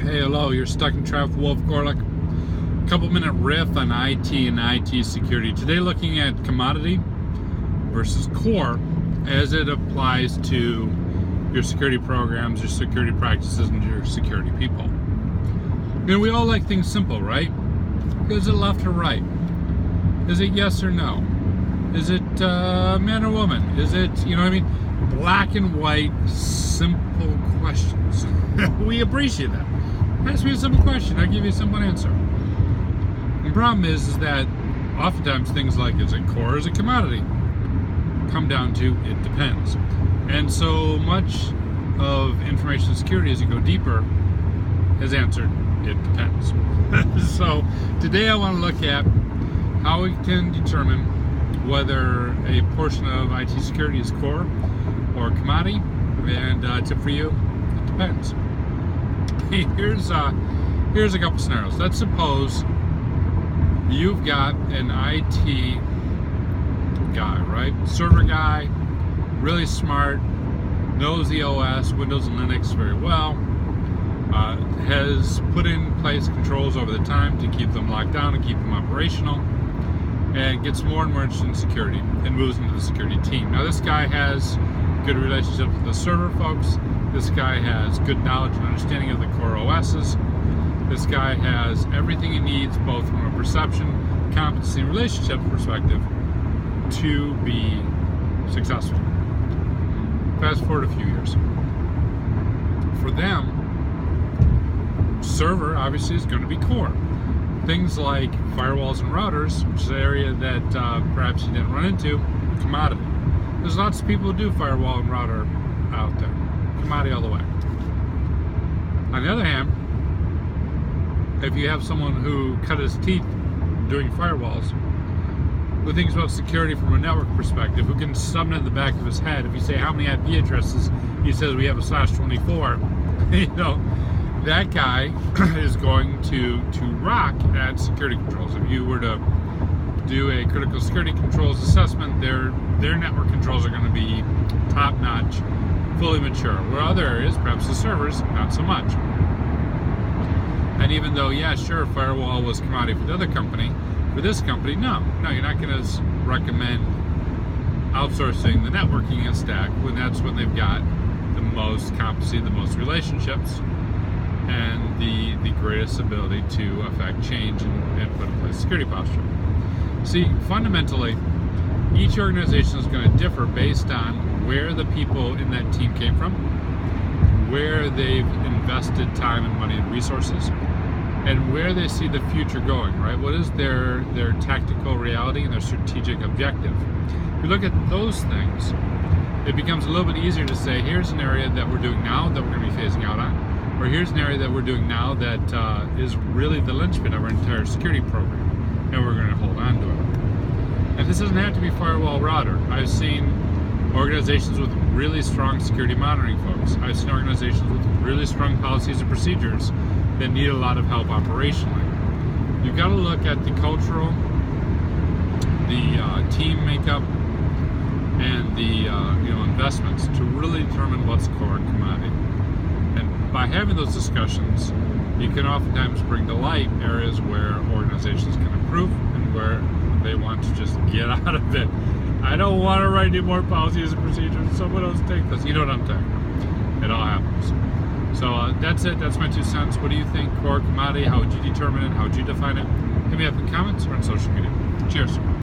Hey, hello, you're stuck in traffic with Wolf Gorlick. Couple minute riff on IT and IT security. Today looking at commodity versus core as it applies to your security programs, your security practices, and your security people. You know, we all like things simple, right? Is it left or right? Is it yes or no? Is it man or woman? Is it, you know what I mean? Black and white, simple questions. We appreciate that. Ask me a simple question, I'll give you a simple answer. The problem is that oftentimes things like, is it core or is it commodity, come down to, it depends. And so much of information security, as you go deeper, is answered, it depends. So today I want to look at how we can determine whether a portion of IT security is core or commodity, and tip for you, it depends. Here's a couple scenarios. Let's suppose you've got an IT guy, right? Server guy, really smart, knows the OS, Windows and Linux very well, has put in place controls over the time to keep them locked down and keep them operational, and gets more and more interested in security and moves into the security team. Now this guy has good relationships with the server folks. This guy has good knowledge and understanding of the core OSs. This guy has everything he needs, both from a perception, competency, and relationship perspective, to be successful. Fast forward a few years. For them, server obviously is going to be core. Things like firewalls and routers, which is an area that perhaps you didn't run into, commodity. There's lots of people who do firewall and router out there. Commodity all the way. On the other hand, if you have someone who cut his teeth doing firewalls, who thinks about security from a network perspective, who can summon in the back of his head, if you say how many IP addresses, he says we have a /24, you know, that guy is going to rock at security controls. If you were to do a critical security controls assessment, their network controls are going to be top-notch, fully mature. Where other areas, perhaps the servers, not so much. And even though, yeah, sure, firewall was commodity for the other company, for this company, no, you're not going to recommend outsourcing the networking and stack when that's when they've got the most competency, the most relationships, and the greatest ability to affect change and put in place security posture. See, fundamentally, each organization is going to differ based on where the people in that team came from, where they've invested time and money and resources, and where they see the future going, right? What is their tactical reality and their strategic objective? If you look at those things, it becomes a little bit easier to say, here's an area that we're doing now that we're going to be phasing out on, or here's an area that we're doing now that is really the linchpin of our entire security program, and we're going to hold on to it. And this doesn't have to be firewall router. I've seen organizations with really strong security monitoring folks. I've seen organizations with really strong policies and procedures that need a lot of help operationally. You've got to look at the cultural, the team makeup, and the investments to really determine what's core and commodity. And by having those discussions, you can oftentimes bring to light areas where organizations can improve and where they want to just get out of it. I don't want to write any more policies and procedures. Someone else take this. You know what I'm saying? It all happens. So that's it. That's my 2 cents. What do you think? Core, commodity? How would you determine it? How would you define it? Hit me up in the comments or on social media. Cheers.